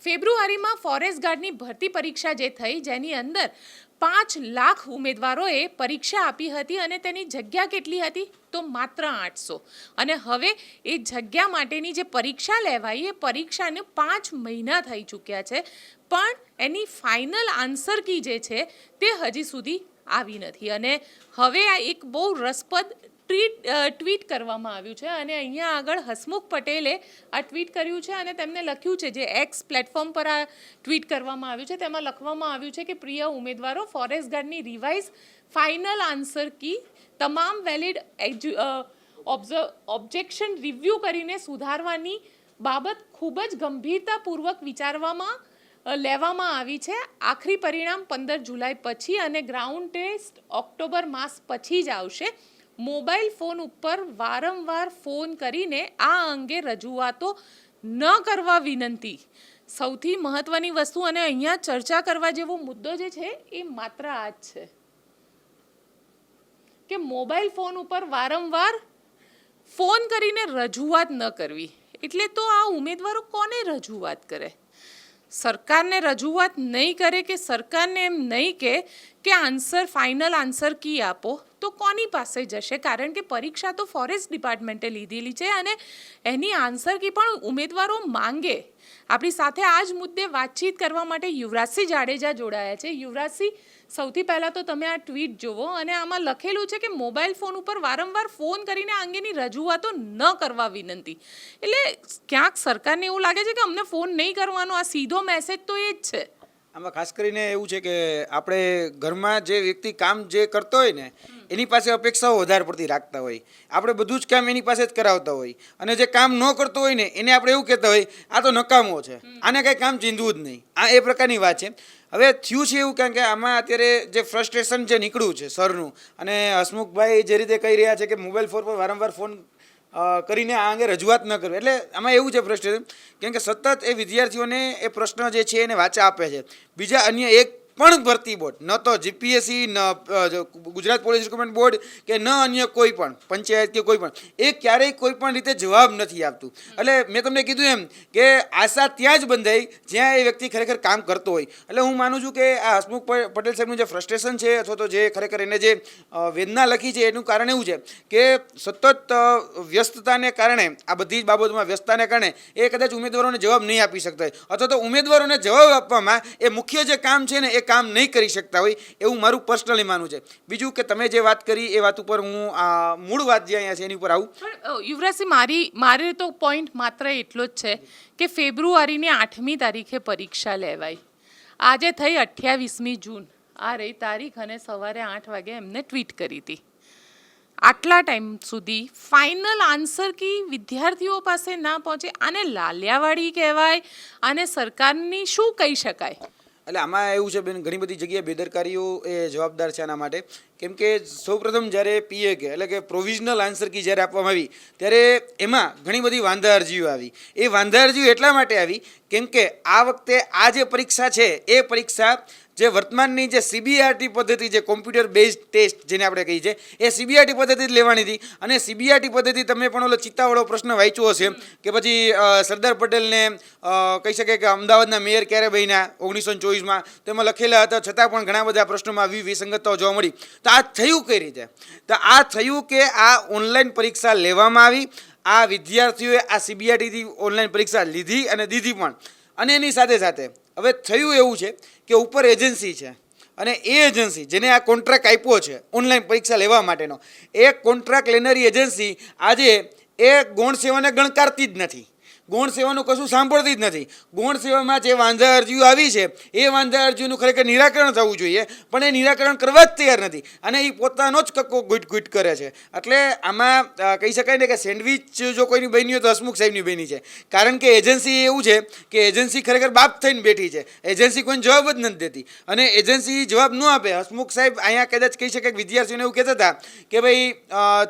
ફેબ્રુઆરીમાં ફોરેસ્ટ ગાર્ડની ભરતી પરીક્ષા જે થઈ જેની અંદર 5 લાખ ઉમેદવારોએ પરીક્ષા આપી હતી અને તેની જગ્યા કેટલી હતી તો માત્ર 800 અને હવે એ જગ્યા માટેની જે પરીક્ષા લેવાઈ એ પરીક્ષાને 5 મહિના થઈ ચૂક્યા છે પણ એની ફાઇનલ આન્સર કી જે છે તે હજી સુધી આવી નથી અને હવે આ એક બહુ રસપ્રદ ટ્વીટ કરવામાં આવ્યું છે અને અહીંયા આગળ હસમુખ પટેલે આ ટ્વીટ કર્યું છે અને તેમને લખ્યું છે જે એક્સ પ્લેટફોર્મ પર આ ટ્વીટ કરવામાં આવ્યું છે તેમાં લખવામાં આવ્યું છે કે પ્રિય ઉમેદવારો ફોરેસ્ટ ગાર્ડની રિવાઇઝ ફાઇનલ આન્સર કી તમામ વેલિડ ઓબ્જેક્શન રિવ્યૂ કરીને સુધારવાની બાબત ખૂબ જ ગંભીરતાપૂર્વક લેવામાં આવી છે આખરી પરિણામ 15 જુલાઈ પછી અને ગ્રાઉન્ડ ટેસ્ટ ઓક્ટોબર માસ પછી જ આવશે મોબાઈલ ફોન ઉપર વારંવાર ફોન કરીને આ અંગે રજૂઆતો ન કરવા વિનંતી સૌથી મહત્વની વસ્તુ અને અહીંયા ચર્ચા કરવા જેવો મુદ્દો જે છે એ માત્ર આ જ છે કે મોબાઈલ ફોન ઉપર વારંવાર ફોન કરીને રજૂઆત ન કરવી એટલે તો આ ઉમેદવારો કોને રજૂઆત કરે સરકારને રજૂઆત નહીં કરે કે સરકારને એમ નહીં કે આન્સર ફાઇનલ આન્સર કી આપો તો કોની પાસે જશે કારણ કે પરીક્ષા તો ફોરેસ્ટ ડિપાર્ટમેન્ટે લીધેલી છે અને એની આન્સર કી પણ ઉમેદવારો માંગે આપણી સાથે આ જ મુદ્દે વાતચીત કરવા માટે યુવરાજસિંહ જાડેજા જોડાયા છે યુવરાજસિંહ સૌથી પહેલાં તો તમે આ ટ્વીટ જુઓ અને આમાં લખેલું છે કે મોબાઈલ ફોન ઉપર વારંવાર ફોન કરીને આ અંગેની રજૂઆતો ન કરવા વિનંતી એટલે ક્યાંક સરકારને એવું લાગે છે કે અમને ફોન નહીં કરવાનો આ સીધો મેસેજ તો એ જ છે આમાં ખાસ કરીને એવું છે કે આપણે ઘરમાં જે વ્યક્તિ કામ જે કરતો હોય ને એની પાસે અપેક્ષાઓ વધારે પડતી રાખતા હોય આપણે બધું જ કામ એની પાસે જ કરાવતા હોય અને જે કામ ન કરતો હોય ને એને આપણે એવું કહેતા હોય આ તો નકામો છે આને કાંઈ કામ ચીંધવું જ નહીં આ એ પ્રકારની વાત છે હવે થયું છે એવું કારણ કે આમાં અત્યારે જે ફ્રસ્ટ્રેશન જે નીકળ્યું છે સરનું અને હસમુખભાઈ જે રીતે કહી રહ્યા છે કે મોબાઈલ ફોન પર વારંવાર ફોન કરીને આ અંગે રજૂઆત ન કરવી એટલે આમાં એવું છે ફ્રસ્ટ્રેશન કેમ કે સતત એ વિદ્યાર્થીઓને એ પ્રશ્ન જે છે એને વાંચા આપે છે બીજા અન્ય એક પણ ભરતી બોર્ડ ન તો જીપીએસસી ન ગુજરાત પોલીસ રિક્રુટમેન્ટ બોર્ડ કે ન અન્ય કોઈ પણ પંચાયત કે કોઈ પણ એ ક્યારેય કોઈ પણ રીતે જવાબ નથી આપતું એટલે મેં તમને કીધું એમ કે આશા ત્યાં જ બંધાઈ જ્યાં એ વ્યક્તિ ખરેખર કામ કરતો હોય એટલે હું માનું છું કે આ હસમુખ પટેલ સાહેબનું જે ફ્રસ્ટ્રેશન છે અથવા તો જે ખરેખર એને જે વેદના લખી છે એનું કારણ એવું છે કે સતત વ્યસ્તતાને કારણે આ બધી જ બાબતોમાં વ્યસ્તતાને કારણે એ કદાચ ઉમેદવારોને જવાબ નહીં આપી શકતા હોય અથવા તો ઉમેદવારોને જવાબ આપવામાં એ મુખ્ય જે કામ છે ને એ કામ નહીં કરી શકતા હોય એવું મારું પર્સનલી માનવું છે બીજું કે તમે જે વાત કરી એ વાત ઉપર હું મૂળ વાત જે અહીંયા છે એની ઉપર આવું પણ યુવરાજસિંહ મારે તો પોઈન્ટ માત્ર એટલો જ છે કે ફેબ્રુઆરીની 8મી તારીખે પરીક્ષા લેવાય આજે થઈ 28મી જૂન આ રહી તારીખ અને સવારે 8 વાગે એમને ટ્વીટ કરી હતી આટલા ટાઈમ સુધી ફાઇનલ આન્સર કી વિદ્યાર્થીઓ પાસે ના પહોંચે આને લાલિયાવાડી કહેવાય આને સરકારની શું કહી શકાય એટલે આમાં એવું છે બેન ઘણી બધી જગ્યાએ બેદરકારીઓ એ જવાબદાર છે આના માટે કેમ કે સૌપ્રથમ જ્યારે પીએકે એટલે કે પ્રોવિઝનલ આન્સર કી જ્યારે આપવામાં આવી ત્યારે એમાં ઘણી બધી વાંધા અરજીઓ આવી એ વાંધા અરજીઓ એટલા માટે આવી કેમ કે આ વખતે આ જે પરીક્ષા છે એ પરીક્ષા જે વર્તમાનની જે સીબીઆરટી પદ્ધતિ જે કોમ્પ્યુટર બેઝડ ટેસ્ટ જેને આપણે કહીએ છીએ એ સીબીઆરટી પદ્ધતિ લેવાની હતી અને સીબીઆરટી પદ્ધતિ તમે પણ ઓલો ચિત્તાવાળો પ્રશ્ન વાંચ્યો હશે કે પછી સરદાર પટેલને કહી શકે કે અમદાવાદના મેયર ક્યારે બન્યા 1924માં તેમાં લખેલા હતા છતાં પણ ઘણા બધા પ્રશ્નોમાં વિસંગતતાઓ જોવા મળી તો આ થયું કઈ રીતે તો આ થયું કે આ ઓનલાઈન પરીક્ષા લેવામાં આવી આ વિદ્યાર્થીઓએ આ સીબીઆરટીથી ઓનલાઈન પરીક્ષા લીધી અને દીધી પણ અને એની સાથે સાથે હવે થયું એવું છે કે ઉપર એજન્સી છે અને એ એજન્સી જેને આ કોન્ટ્રાક્ટ આપ્યો છે ઓનલાઈન પરીક્ષા લેવા માટેનો એ કોન્ટ્રાક્ટ લેનારી એજન્સી આજે એ ગૌણ સેવાને ગણકારતી જ નથી ગૌણ સેવાનું કશું સાંભળતી જ નથી ગૌણ સેવામાં જે વાંધા અરજીઓ આવી છે એ વાંધા અરજીઓનું ખરેખર નિરાકરણ થવું જોઈએ પણ એ નિરાકરણ કરવા જ તૈયાર નથી અને એ પોતાનો જ કક્કો ગુટ કરે છે એટલે આમાં કહી શકાય ને કે સેન્ડવિચ જો કોઈની બની હોય તો હસમુખ સાહેબની બની છે કારણ કે એજન્સી એવું છે કે એજન્સી ખરેખર બાપ થઈને બેઠી છે એજન્સી કોઈને જવાબ જ નથી દેતી અને એજન્સી જવાબ ન આપે હસમુખ સાહેબ અહીંયા કદાચ કહી શકે વિદ્યાર્થીઓને એવું કહેતા હતા કે ભાઈ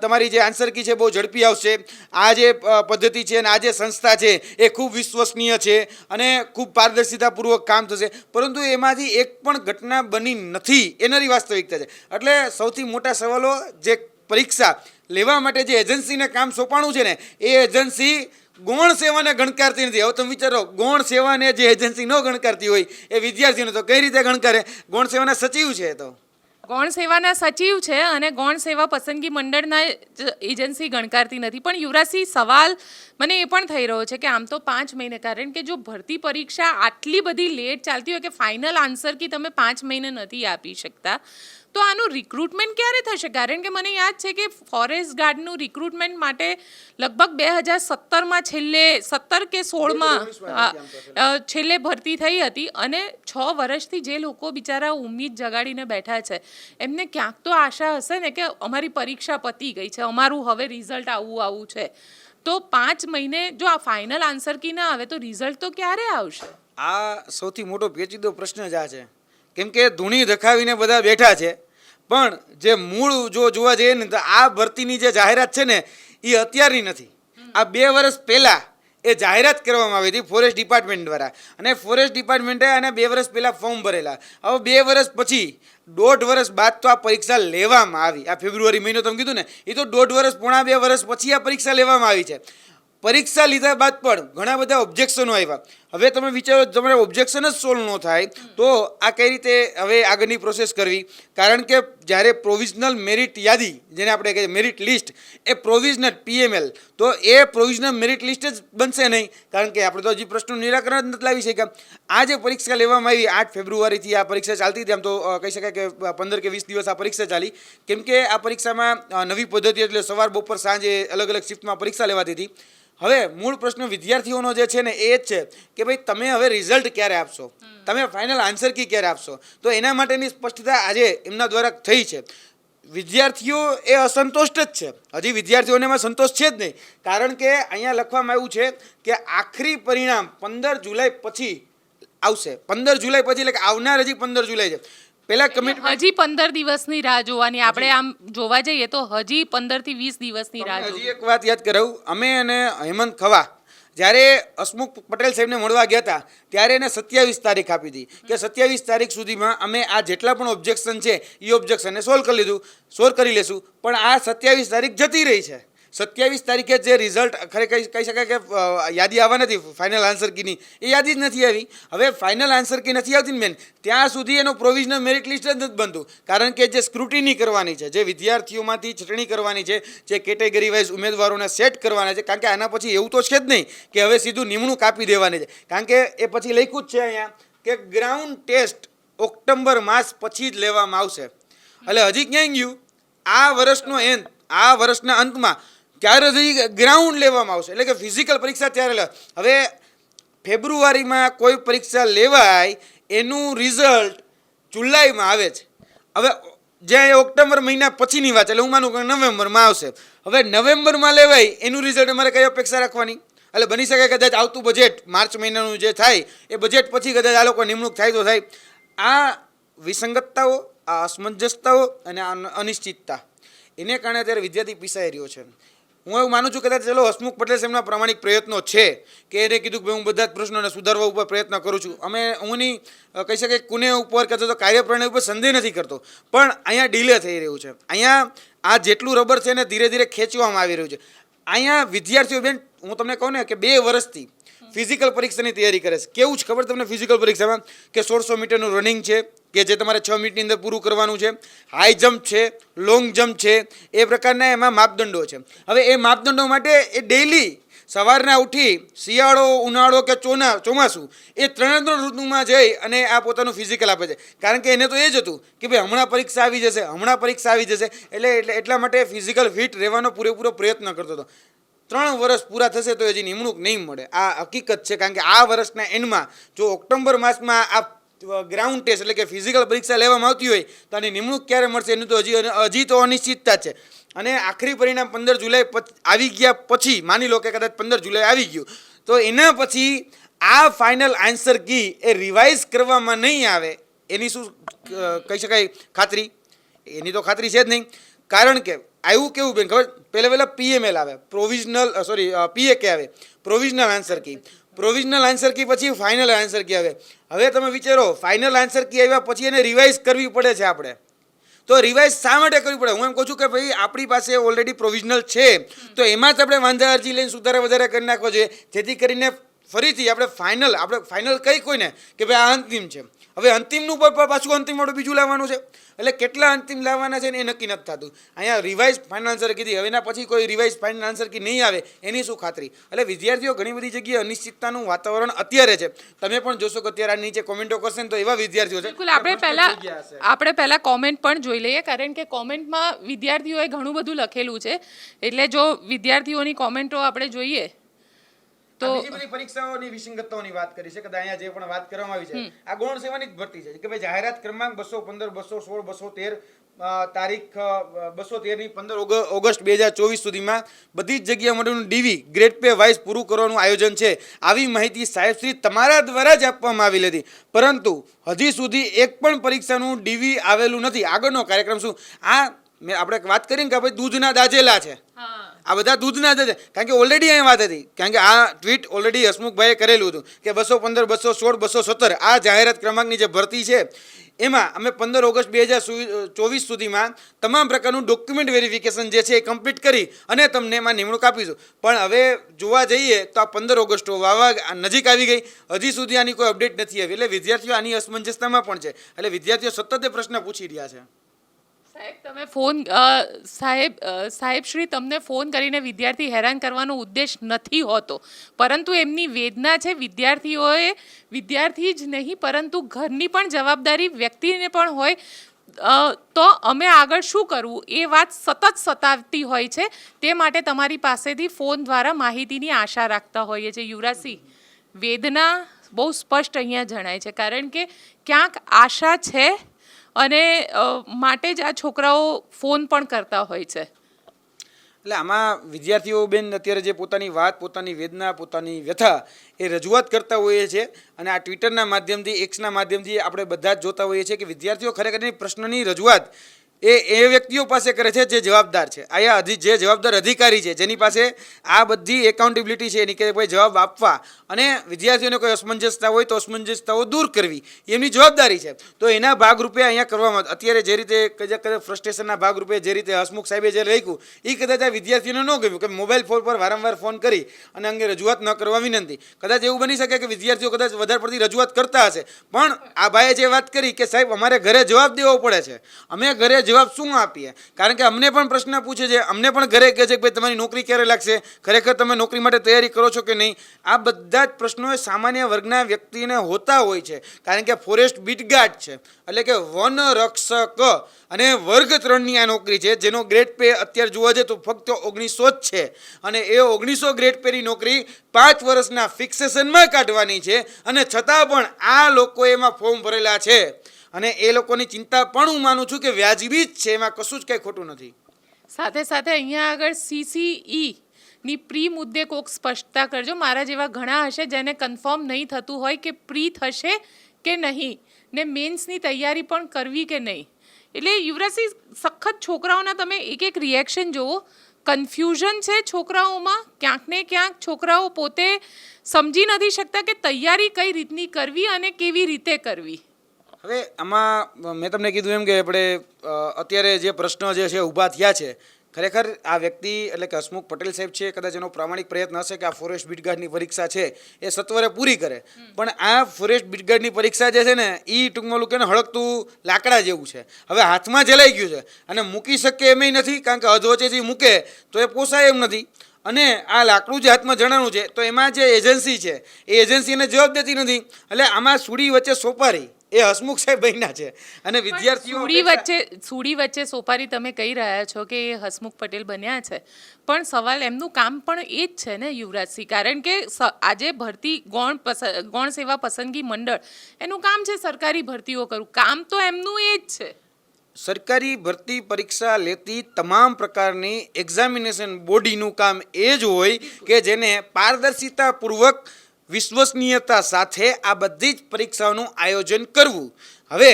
તમારી જે આન્સર કી છે બહુ ઝડપી આવશે આ જે પદ્ધતિ છે અને આ જે સંસ્થા છે એ ખૂબ વિશ્વસનીય છે અને ખૂબ પારદર્શિતાપૂર્વક કામ થશે પરંતુ એમાંથી એક પણ ઘટના બની નથી એનારી વાસ્તવિકતા છે એટલે સૌથી મોટા સવાલો જે પરીક્ષા લેવા માટે જે એજન્સીને કામ સોંપાણું છે ને એ એજન્સી ગૌણ સેવાને ગણકારતી નથી. હવે તમે વિચારો, ગૌણ સેવાને જે એજન્સી ન ગણકારતી હોય એ વિદ્યાર્થીઓને તો કઈ રીતે ગણકારે? ગૌણ સેવાના સચિવ છે તો. ગૌણ સેવાના સચિવ છે અને ગૌણ સેવા પસંદગી મંડળના એજન્સી ગણકારતી નથી. પણ યુવરાજસિંહ, સવાલ મને એ પણ થઈ રહ્યો છે કે આમ તો 5 મહિને, કારણ કે જો ભરતી પરીક્ષા આટલી બધી લેટ ચાલતી હોય કે ફાઇનલ આન્સર કી તમે 5 મહિને નથી આપી શકતા, તો આનું રિક્રુટમેન્ટ ક્યારે થશે? કારણ કે મને યાદ છે કે ફોરેસ્ટ ગાર્ડનું રિક્રુટમેન્ટ માટે લગભગ 2017માં છેલ્લે 17 કે 16માં છેલ્લે ભરતી થઈ હતી અને 6 વર્ષથી જે લોકો બિચારા ઉમ્મીદ જગાડીને બેઠા છે એમને ક્યાંક તો આશા હશે ને કે અમારી પરીક્ષા પતી ગઈ છે, અમારું હવે રિઝલ્ટ આવું છે. તો 5 મહિને જો આ ફાઇનલ આન્સર કી ના આવે તો રિઝલ્ટ તો ક્યારે આવશે? આ સૌથી મોટો પેચીદો પ્રશ્ન જ આ છે. કેમ કે ધૂણી ધખાવીને બધા બેઠા છે, પણ જે મૂળ જો જોવા જઈએ ને તો આ ભરતીની જે જાહેરાત છે ને એ અત્યારની નથી. આ 2 વર્ષ પહેલાં એ જાહેરાત કરવામાં આવી હતી ફોરેસ્ટ ડિપાર્ટમેન્ટ દ્વારા, અને ફોરેસ્ટ ડિપાર્ટમેન્ટે આને 2 વર્ષ પહેલાં ફોર્મ ભરેલા. હવે 2 વર્ષ પછી 1.5 વર્ષ બાદ તો આ પરીક્ષા લેવામાં આવી. આ ફેબ્રુઆરી મહિનો તમે કીધું ને, એ તો 1.5 વર્ષ, પોણા 2 વર્ષ પછી આ પરીક્ષા લેવામાં આવી છે. પરીક્ષા લીધા બાદ પણ ઘણા બધા ઓબ્જેક્શનો આવ્યા. હવે તમે વિચારો, તમારે ઓબ્જેક્શન જ સોલ્વ ન થાય તો આ કઈ રીતે હવે આગળની પ્રોસેસ કરવી? કારણ કે જ્યારે પ્રોવિઝનલ મેરિટ યાદી, જેને આપણે કહીએ મેરિટ લિસ્ટ, એ પ્રોવિઝનલ PML, તો એ પ્રોવિઝનલ મેરિટ લિસ્ટ જ બનશે નહીં, કારણ કે આપણે તો હજી પ્રશ્નનું નિરાકરણ જ નથી લાવી શક્યા. આ જે પરીક્ષા લેવામાં આવી 8 ફેબ્રુઆરીથી આ પરીક્ષા ચાલતી હતી. આમ તો કહી શકાય કે 15 કે 20 દિવસ આ પરીક્ષા ચાલી, કેમ કે આ પરીક્ષામાં નવી પદ્ધતિ એટલે સવાર બપોર સાંજે અલગ અલગ શિફ્ટમાં પરીક્ષા લેવાતી હતી. હવે મૂળ પ્રશ્ન વિદ્યાર્થીઓનો જે છે ને એ જ છે કે ભાઈ તમે હવે રિઝલ્ટ ક્યારે આપશો, તમે ફાઇનલ આન્સર કી ક્યારે આપશો? તો એના માટેની સ્પષ્ટતા આજે એમના દ્વારા થઈ છે. વિદ્યાર્થીઓ એ અસંતોષ જ છે. હજી વિદ્યાર્થીઓને એમાં સંતોષ છે જ નહીં, કારણ કે અહીંયા લખવામાં આવ્યું છે કે આખરી પરિણામ 15 જુલાઈ પછી આવશે. 15 જુલાઈ પછી એટલે કે આવનાર હજી 15 જુલાઈ છે. પેલા કમિટમેન્ટ હજી 15 દિવસની રાહ જોવાની. આપણે આમ જોવા જઈએ તો હજી 15 થી 20 દિવસની રાહ હજી જોવાની. એક વાત યાદ કરાવું, અમે અને હેમંત ખવા જ્યારે હસમુખ પટેલ સાહેબને મળવા ગયા હતા ત્યારે એને 27 તારીખ આપી હતી કે 27 તારીખ સુધીમાં અમે આ જેટલા પણ ઓબ્જેક્શન છે એ ઓબ્જેક્શનને સોલ્વ કરી લેશું. પણ આ 27 તારીખ જતી રહી છે. 27 તારીખે જે રિઝલ્ટ ખરેખર કહી શકાય કે યાદી આવવા નથી ફાઇનલ આન્સર કીની, એ યાદી જ નથી આવી. હવે ફાઇનલ આન્સર કી નથી આવતી ને બેન, ત્યાં સુધી એનો પ્રોવિઝનલ મેરિટ લિસ્ટ જ નથી બનતું, કારણ કે જે સ્ક્રુટિની કરવાની છે, જે વિદ્યાર્થીઓમાંથી ચટણી કરવાની છે, જે કેટેગરી વાઇઝ ઉમેદવારોને સેટ કરવાના છે, કારણ કે આના પછી એવું તો છે જ નહીં કે હવે સીધું નિમણૂક આપી દેવાની છે, કારણ કે એ પછી લખ્યું જ છે અહીંયા કે ગ્રાઉન્ડ ટેસ્ટ ઓક્ટોબર માસ પછી જ લેવામાં આવશે. એટલે હજી ક્યાંય ગયું? આ વર્ષનો એન્ડ, આ વર્ષના અંતમાં ત્યારે હજી ગ્રાઉન્ડ લેવામાં આવશે, એટલે કે ફિઝિકલ પરીક્ષા ત્યારે. હવે ફેબ્રુઆરીમાં કોઈ પરીક્ષા લેવાય એનું રિઝલ્ટ જુલાઈમાં આવે છે. હવે જ્યાં એ ઓક્ટોબર મહિના પછીની વાત, એટલે હું માનું કે નવેમ્બરમાં આવશે. હવે નવેમ્બરમાં લેવાય એનું રિઝલ્ટ અમારે કઈ અપેક્ષા રાખવાની? એટલે બની શકે કદાચ આવતું બજેટ માર્ચ મહિનાનું જે થાય એ બજેટ પછી કદાચ આ લોકો નિમણૂક થાય તો થાય. આ વિસંગતતાઓ, આ અસમંજસતાઓ અને આ અનિશ્ચિતતા, એને કારણે અત્યારે વિદ્યાર્થી પીસાઈ રહ્યો છે. હું એવું માનું છું કે કદાચ ચલો હસમુખ પટેલ સાહેબના પ્રામાણિક પ્રયત્નો છે કે એને કીધું કે હું બધા જ પ્રશ્નોને સુધારવા ઉપર પ્રયત્ન કરું છું. હુંની કહી શકાય કુને ઉપર કે તો કાર્યપ્રણાલી ઉપર સંદેહ નથી કરતો, પણ અહીંયા ડીલે થઈ રહ્યું છે. અહીંયા આ જેટલું રબર છે ને ધીરે ધીરે ખેંચવામાં આવી રહ્યું છે. અહીંયા વિદ્યાર્થીઓ બેન, હું તમને કહું ને કે 2 વર્ષથી ફિઝિકલ પરીક્ષાની તૈયારી કરે છે. કેવું છે ખબર તમને ફિઝિકલ પરીક્ષામાં? કે 1600 મીટરનું રનિંગ છે કે જે તમારે 6 મિનિટની અંદર પૂરું કરવાનું છે, હાઈ જમ્પ છે, લોંગ જમ્પ છે, એ પ્રકારના એમાં માપદંડો છે. હવે એ માપદંડો માટે એ ડેઈલી સવારના ઉઠી શિયાળો, ઉનાળો કે ચોમાસું, એ 3 ઋતુમાં જઈ અને આ પોતાનું ફિઝિકલ આપે છે. કારણ કે એને તો એ જ હતું કે ભાઈ હમણાં પરીક્ષા આવી જશે, એટલા માટે ફિઝિકલ ફિટ રહેવાનો પૂરેપૂરો પ્રયત્ન કરતો હતો. 3 વર્ષ પૂરા થશે તો હજી નિમણૂક નહીં મળે. આ હકીકત છે, કારણ કે આ વર્ષના એન્ડમાં જો ઓક્ટોબર માસમાં આ ગ્રાઉન્ડ ટેસ્ટ એટલે કે ફિઝિકલ પરીક્ષા લેવામાં આવતી હોય તો આની નિમણૂક ક્યારે મળશે એનું તો હજી તો અનિશ્ચિતતા છે. અને આખરી પરિણામ 15 જુલાઈ આવી ગયા પછી, માની લો કે કદાચ 15 જુલાઈ આવી ગયું, તો એના પછી આ ફાઇનલ આન્સર કી એ રિવાઇઝ કરવામાં નહીં આવે એની શું કહી શકાય ખાતરી? એની તો ખાતરી છે જ નહીં. કારણ કે આવ્યું કેવું બેન ખબર? પહેલાં PML આવે, PAK આવે, provisional answer key. Provisional answer key પછી ફાઇનલ આન્સર કી આવે. હવે તમે વિચારો, ફાઇનલ આન્સર કી આવ્યા પછી એને રિવાઇઝ કરવી પડે છે આપણે. તો રિવાઇઝ શા માટે કરવી પડે? હું એમ કહું છું કે ભાઈ આપણી પાસે ઓલરેડી પ્રોવિઝનલ છે, તો એમાં જ આપણે વાંધા અરજી લઈને સુધારા વધારા કરી નાખવો જોઈએ, જેથી કરીને ફરીથી આપણે ફાઇનલ કઈ કોઈને કે ભાઈ આ અંતિમ છે. હવે અંતિમનું પાછું અંતિમ વાળું બીજું લાવવાનું છે, એટલે કેટલા અંતિમ લાવવાના છે ને એ નક્કી નથી થતું. અહીંયા રિવાઇઝ ફાઇનલ આન્સર કીધી, હવે એના પછી કોઈ રિવાઇઝ ફાઇનલ આન્સર કી નહીં આવે એની શું ખાતરી? એટલે વિદ્યાર્થીઓ ઘણી બધી જગ્યાએ અનિશ્ચિતતાનું વાતાવરણ અત્યારે છે. તમે પણ જોશો કે અત્યારે આ નીચે કોમેન્ટો કરશે ને તો એવા વિદ્યાર્થીઓ છે. બિલકુલ, આપણે પહેલા કોમેન્ટ પણ જોઈ લઈએ, કારણ કે કોમેન્ટમાં વિદ્યાર્થીઓએ ઘણું બધું લખેલું છે. એટલે જો વિદ્યાર્થીઓની કોમેન્ટો આપણે જોઈએ તો બીજી બધી પરીક્ષાઓની વિસંગતતાઓની વાત કરી છે. કદાચ અહીંયા જે પણ વાત કરવામાં આવી છે આ ગૌણ સેવાની જ ભરતી છે કે ભાઈ જાહેરાત ક્રમાંક 215, 216, 213 તારીખ 213 ની 15 ઓગસ્ટ 2024 સુધીમાં બધી જ જગ્યા માટેનું ડીવી ગ્રેડ પે વાઇઝ પૂરું કરવાનું આયોજન છે. આવી માહિતી સાહેબશ્રી તમારા દ્વારા જ આપવામાં આવેલી હતી, પરંતુ હજી સુધી એક પણ પરીક્ષાનું ડીવી આવેલું નથી. આગળનો કાર્યક્રમ શું? આપણે વાત કરીને કે ભાઈ દૂધના દાજેલા છે, આ બધા દૂધના જ છે. કારણ કે ઓલરેડી અહીં વાત હતી, કારણ કે આ ટ્વીટ ઓલરેડી હસમુખભાઈએ કરેલું હતું કે 215, 216, 217 આ જાહેરાત ક્રમાંકની જે ભરતી છે એમાં અમે 15 ઓગસ્ટ 2024 સુધીમાં તમામ પ્રકારનું ડોક્યુમેન્ટ વેરિફિકેશન જે છે એ કમ્પ્લીટ કરી અને તમને એમાં નિમણૂક આપીશું. પણ હવે જોવા જઈએ તો આ 15 ઓગસ્ટ નજીક આવી ગઈ, હજી સુધી આની કોઈ અપડેટ નથી આવી. એટલે વિદ્યાર્થીઓ આની અસમંજસતામાં પણ છે. એટલે વિદ્યાર્થીઓ સતત પ્રશ્ન પૂછી રહ્યા છે. સાહેબ શ્રી તમને ફોન કરીને વિદ્યાર્થી હેરાન કરવાનો ઉદ્દેશ નથી હોતો, પરંતુ એમની વેદના છે. વિદ્યાર્થી જ નહીં પરંતુ ઘરની પણ જવાબદારી વ્યક્તિને પણ હોય, તો અમે આગળ શું કરવું એ વાત સતત સતાવતી હોય છે. તે માટે તમારી પાસેથી ફોન દ્વારા માહિતીની આશા રાખતા હોઈએ છીએ. યુવરાજસિંહ, વેદના બહુ સ્પષ્ટ અહીંયા જણાય છે, કારણ કે ક્યાંક આશા છે અને માટે જ આ છોકરાઓ ફોન પણ કરતા હોય છે. એટલે આમાં વિદ્યાર્થીઓ બેન અત્યારે જે પોતાની વાત, પોતાની વેદના, પોતાની વ્યથા એ રજૂઆત કરતા હોઈએ છીએ અને આ ટ્વિટરના માધ્યમથી, એક્સના માધ્યમથી આપણે બધા જ જોતા હોઈએ છીએ કે વિદ્યાર્થીઓ ખરેખર પ્રશ્નની રજૂઆત એ વ્યક્તિઓ પાસે કરે છે જે જવાબદાર છે. અહીંયા જે જવાબદાર અધિકારી છે, જેની પાસે આ બધી એકાઉન્ટેબિલિટી છે એની કે ભાઈ જવાબ આપવા અને વિદ્યાર્થીઓને કોઈ અસમંજસતા હોય તો અસમંજસતાઓ દૂર કરવી એમની જવાબદારી છે. તો એના ભાગરૂપે અહીંયા કરવામાં અત્યારે જે રીતે કદાચ ફ્રસ્ટ્રેશનના ભાગરૂપે જે રીતે હસમુખ સાહેબે જે લખ્યું એ કદાચ આ વિદ્યાર્થીઓને ન ગમ્યું કે મોબાઈલ ફોન પર વારંવાર ફોન કરી અને અંગે રજૂઆત ન કરવા વિનંતી. કદાચ એવું બની શકે કે વિદ્યાર્થીઓ કદાચ વધારે પડતી રજૂઆત કરતા હશે, પણ આ ભાઈએ જે વાત કરી કે સાહેબ અમારે ઘરે જવાબ દેવો પડે છે, અમે ઘરે જવાબ શું આપીએ? કારણ કે અમને પણ પ્રશ્ન પૂછે છે, અમને પણ ઘરે કહે છે કે ભાઈ તમારી નોકરી ક્યારે લાગશે, ખરેખર તમે નોકરી માટે તૈયારી કરો છો કે નહીં? આ બધા જ પ્રશ્નો એ સામાન્ય વર્ગના વ્યક્તિને હોતા હોય છે. કારણ કે ફોરેસ્ટ બીટગાર્ડ છે, એટલે કે વન રક્ષક અને વર્ગ 3ની આ નોકરી છે, જેનો ગ્રેડ પે અત્યારે જોવા જાય તો ફક્ત 1900 જ છે. અને એ 1900 ગ્રેડ પેની નોકરી 5 વર્ષના ફિક્સેશનમાં કાઢવાની છે, અને છતાં પણ આ લોકો એમાં ફોર્મ ભરેલા છે. અને એ લોકોની ચિંતા પણ હું માનું છું કે વ્યાજબી જ છે, એમાં કશું જ કંઈ ખોટું નથી. સાથે સાથે અહીંયા આગળ CCE ની પ્રી મુદ્દે કોક સ્પષ્ટતા કરજો. મારા જેવા ઘણા હશે જેને કન્ફર્મ નહીં થતું હોય કે પ્રી થશે કે નહીં, ને મેન્સની તૈયારી પણ કરવી કે નહીં. એટલે યુવરાજસિંહ, સખત છોકરાઓના તમે એક રિએક્શન જુઓ, કન્ફ્યુઝન છે છોકરાઓમાં. ક્યાંક ને ક્યાંક છોકરાઓ પોતે સમજી નથી શકતા કે તૈયારી કઈ રીતની કરવી અને કેવી રીતે કરવી. હવે આમાં મેં તમને કીધું એમ કે આપણે અત્યારે જે પ્રશ્નો જે છે ઊભા થયા છે, ખરેખર આ વ્યક્તિ એટલે કે હસમુખ પટેલ સાહેબ છે, કદાચ એનો પ્રામાણિક પ્રયત્ન હશે કે આ ફોરેસ્ટ બીટગાર્ડની પરીક્ષા છે એ સત્વરે પૂરી કરે. પણ આ ફોરેસ્ટ બીટગાર્ડની પરીક્ષા જે છે ને એ ટૂંકમાં લોકો હળગતું લાકડા જેવું છે. હવે હાથમાં જલાઈ ગયું છે અને મૂકી શકે એમ નથી, કારણ કે અધવચ્ચેથી મૂકે તો એ પોસાય એમ નથી. અને આ લાકડું જે હાથમાં જણાનું છે તો એમાં જે એજન્સી છે એ એજન્સીને જવાબ દેતી નથી. એટલે આમાં સુડી વચ્ચે સોપારી એ હસમુખ સાહેબ બન્યા છે. અને વિદ્યાર્થીઓ સુડી વચ્ચે સોપારી તમે કહી રહ્યા છો કે એ હસમુખ પટેલ બન્યા છે, પણ સવાલ એમનું કામ પણ એ જ છે ને યુવરાજસિંહ. કારણ કે આજે ભરતી ગૌણ સેવા પસંદગી મંડળ એનું કામ છે સરકારી ભરતીઓ કરવું, કામ તો એમનું એ જ છે. સરકારી ભરતી પરીક્ષા લેતી તમામ પ્રકારની એક્ઝામિનેશન બોડીનું કામ એ જ હોય કે જેને પારદર્શિતાપૂર્વક વિશ્વસનીયતા સાથે આ બધી જ પરીક્ષાઓનું આયોજન કરવું. હવે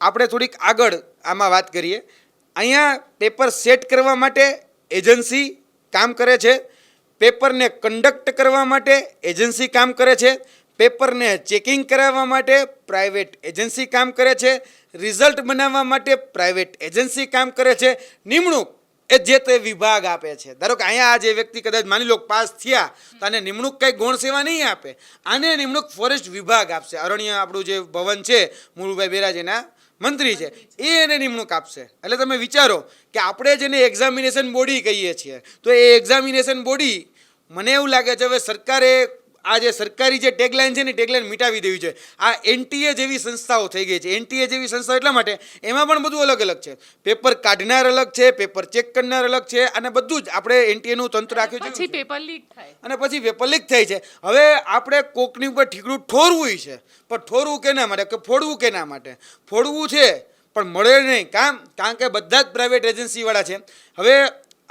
આપણે થોડીક આગળ આમાં વાત કરીએ. અહીંયા પેપર સેટ કરવા માટે એજન્સી કામ કરે છે, પેપરને કન્ડક્ટ કરવા માટે એજન્સી કામ કરે છે, પેપરને ચેકિંગ કરાવવા માટે પ્રાઇવેટ એજન્સી કામ કરે છે, રિઝલ્ટ બનાવવા માટે પ્રાઇવેટ એજન્સી કામ કરે છે, નિમણૂક એ જે તે વિભાગ આપે છે. ધારો કે અહીંયા આ જે વ્યક્તિ કદાચ માની લો પાસ થયા તો આને નિમણૂક કંઈ ગૌણ સેવા નહીં આપે, આને નિમણૂક ફોરેસ્ટ વિભાગ આપશે. અરણ્ય આપણું જે ભવન છે મુળુભાઈ બેરાજીના મંત્રી છે એ એને નિમણૂક આપશે. એટલે તમે વિચારો કે આપણે જેને એક્ઝામિનેશન બોડી કહીએ છીએ તો એ એક્ઝામિનેશન બોડી મને એવું લાગે છે હવે સરકારે આ જે સરકારી જે ટેગલાઇન છે ને ટેગલાઇન મિટાવી દેવી છે. આ એનટીએ જેવી સંસ્થાઓ થઈ ગઈ છે. એનટીએ જેવી સંસ્થાઓ એટલા માટે એમાં પણ બધું અલગ અલગ છે. પેપર કાઢનાર અલગ છે, પેપર ચેક કરનાર અલગ છે, અને બધું જ આપણે એનટીએનું તંત્ર રાખ્યું છે. પછી પેપર લીક થાય અને પછી પેપર લીક થાય છે. હવે આપણે કોકની ઉપર ઠીકડું ઠોરવું છે, પણ ઠોરવું કેના માટે કે ફોડવું કેના માટે? ફોડવું છે પણ મળે નહીં. કારણ કે બધા જ પ્રાઇવેટ એજન્સીવાળા છે. હવે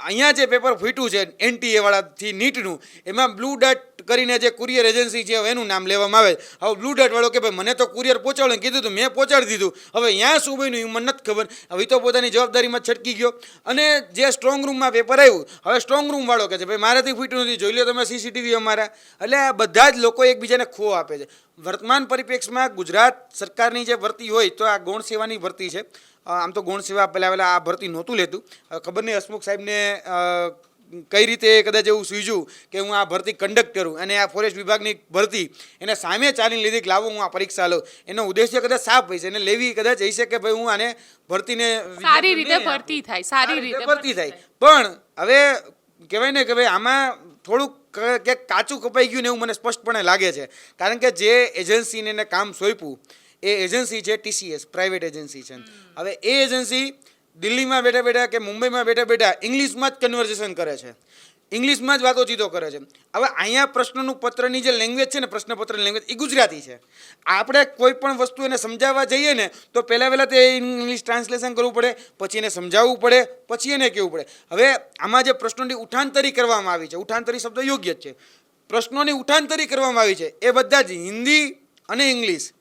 અહીંયા જે પેપર ફૂટ્યું છે એનટીએ વાળાથી નીટનું, એમાં બ્લુ ડર્ટ કરીને જે કુરિયર એજન્સી છે એનું નામ લેવામાં આવે. હવે બ્લુ ડર્ટ વાળો કે ભાઈ મને તો કુરિયર પહોંચાડવાનું કીધું હતું, મેં પહોંચાડી દીધું, હવે અહીંયા શું બન્યું એ મને નથી ખબર. હવે તો પોતાની જવાબદારીમાં છટકી ગયો. અને જે સ્ટ્રોંગ રૂમમાં પેપર આવ્યું, હવે સ્ટ્રોંગ રૂમ વાળો કહે છે ભાઈ મારાથી ફૂટ્યું નથી, જોઈ લો તમે સીસીટીવી અમારા. એટલે આ બધા જ લોકો એકબીજાને ખો આપે છે. વર્તમાન પરિપ્રેક્ષમાં ગુજરાત સરકારની જે ભરતી હોય તો આ ગૌણ સેવાની ભરતી છે. આમ તો ગૌણ સેવા પહેલાં આ ભરતી નહોતું લેતું. ખબર નહીં હસમુખ સાહેબને કઈ રીતે કદાચ એવું સૂઝ્યું કે હું આ ભરતી કન્ડક્ટ કરું, અને આ ફોરેસ્ટ વિભાગની ભરતી એને સામે ચાલીને લીધી કે લાવો હું આ પરીક્ષા લઉં. એનો ઉદ્દેશ્ય કદાચ સાફ હોય છે, એને લેવી કદાચ એ છે કે ભાઈ હું આને ભરતીને સારી રીતે ભરતી થાય, સારી રીતે ભરતી થાય. પણ હવે કહેવાય ને કે ભાઈ આમાં થોડુંક ક્યાંક કાચું કપાઈ ગયું ને એવું મને સ્પષ્ટપણે લાગે છે. કારણ કે જે એજન્સીને એને કામ સોંપ્યું એ એજન્સી છે TCS, પ્રાઇવેટ એજન્સી છે. હવે એ એજન્સી દિલ્હીમાં બેઠા બેઠા કે મુંબઈમાં બેઠા બેઠા ઇંગ્લિશમાં જ કન્વર્ઝેશન કરે છે, ઇંગ્લિશમાં જ વાતોચીતો કરે છે. હવે અહીંયા પ્રશ્નનું પત્રની જે લેંગ્વેજ છે ને પ્રશ્નપત્રની લેંગ્વેજ એ ગુજરાતી છે. આપણે કોઈ પણ વસ્તુ એને સમજાવવા જઈએ ને તો પહેલાં તે ઇંગ્લિશ ટ્રાન્સલેશન કરવું પડે, પછી એને સમજાવવું પડે, પછી એને કહેવું પડે. હવે આમાં જે પ્રશ્નોની ઉઠાંતરી કરવામાં આવી છે, ઉઠાંતરી શબ્દ યોગ્ય જ છે, પ્રશ્નોની ઉઠાંતરી કરવામાં આવી છે એ બધા જ હિન્દી અને ઇંગ્લિશ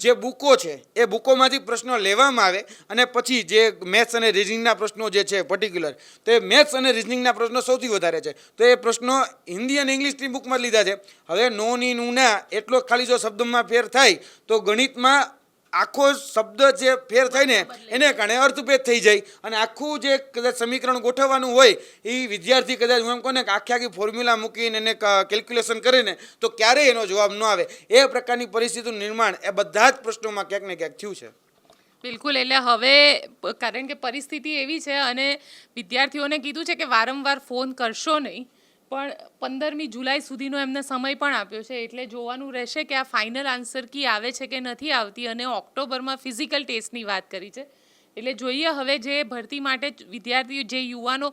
જે બુકો છે એ બુકોમાંથી પ્રશ્નો લેવામાં આવે, અને પછી જે મેથ્સ અને રિઝનિંગના પ્રશ્નો જે છે પર્ટિક્યુલર, તો એ મેથ્સ અને રિઝનિંગના પ્રશ્નો સૌથી વધારે છે. તો એ પ્રશ્નો હિન્દી અને ઇંગ્લિશની બુકમાં લીધા છે. હવે નો ની નું ના એટલો ખાલી જો શબ્દમાં ફેર થાય તો ગણિતમાં આખો શબ્દ જે ફેર થાય ને એને કારણે અર્થભેદ થઈ જાય, અને આખું જે કદાચ સમીકરણ ગોઠવવાનું હોય એ વિદ્યાર્થી કદાચ હું એમ કહું ને કે આખી ફોર્મ્યુલા મૂકીને એને કેલ્ક્યુલેશન કરે ને તો ક્યારેય એનો જવાબ ન આવે. એ પ્રકારની પરિસ્થિતિનું નિર્માણ એ બધા જ પ્રશ્નોમાં ક્યાંક ને ક્યાંક થયું છે. બિલકુલ. એટલે હવે કારણ કે પરિસ્થિતિ એવી છે અને વિદ્યાર્થીઓને કીધું છે કે વારંવાર ફોન કરશો નહીં, પણ 15મી જુલાઈ સુધીનો એમને સમય પણ આપ્યો છે. એટલે જોવાનું રહેશે કે આ ફાઇનલ આન્સર કી આવે છે કે નથી આવતી. અને ઓક્ટોબરમાં ફિઝિકલ ટેસ્ટની વાત કરી છે. એટલે જોઈએ હવે જે ભરતી માટે વિદ્યાર્થીઓ જે યુવાનો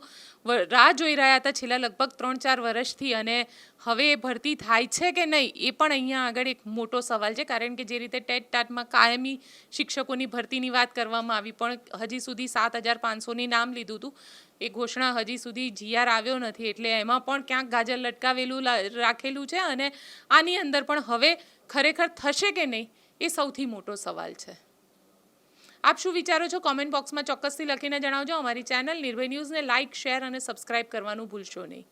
રાહ જોઈ રહ્યા હતા છેલ્લા લગભગ 3-4 વર્ષથી, અને હવે એ ભરતી થાય છે કે નહીં એ પણ અહીંયા આગળ એક મોટો સવાલ છે. કારણ કે જે રીતે ટેટ ટાટમાં કાયમી શિક્ષકોની ભરતીની વાત કરવામાં આવી પણ હજી સુધી 7,500ની નામ લીધું હતું, એ ઘોષણા હજી સુધી GR આવ્યો નથી. એટલે એમાં પણ ક્યાંક ગાજર લટકાવેલું રાખેલું છે, અને આની અંદર પણ હવે ખરેખર થશે કે નહીં એ સૌથી મોટો સવાલ છે. આપ શું વિચારો છો કોમેન્ટ બોક્સમાં ચોક્કસથી લખીને જણાવજો. અમારી ચેનલ નિર્ભય ન્યૂઝને લાઇક, શેર અને સબસ્ક્રાઇબ કરવાનું ભૂલશો નહીં.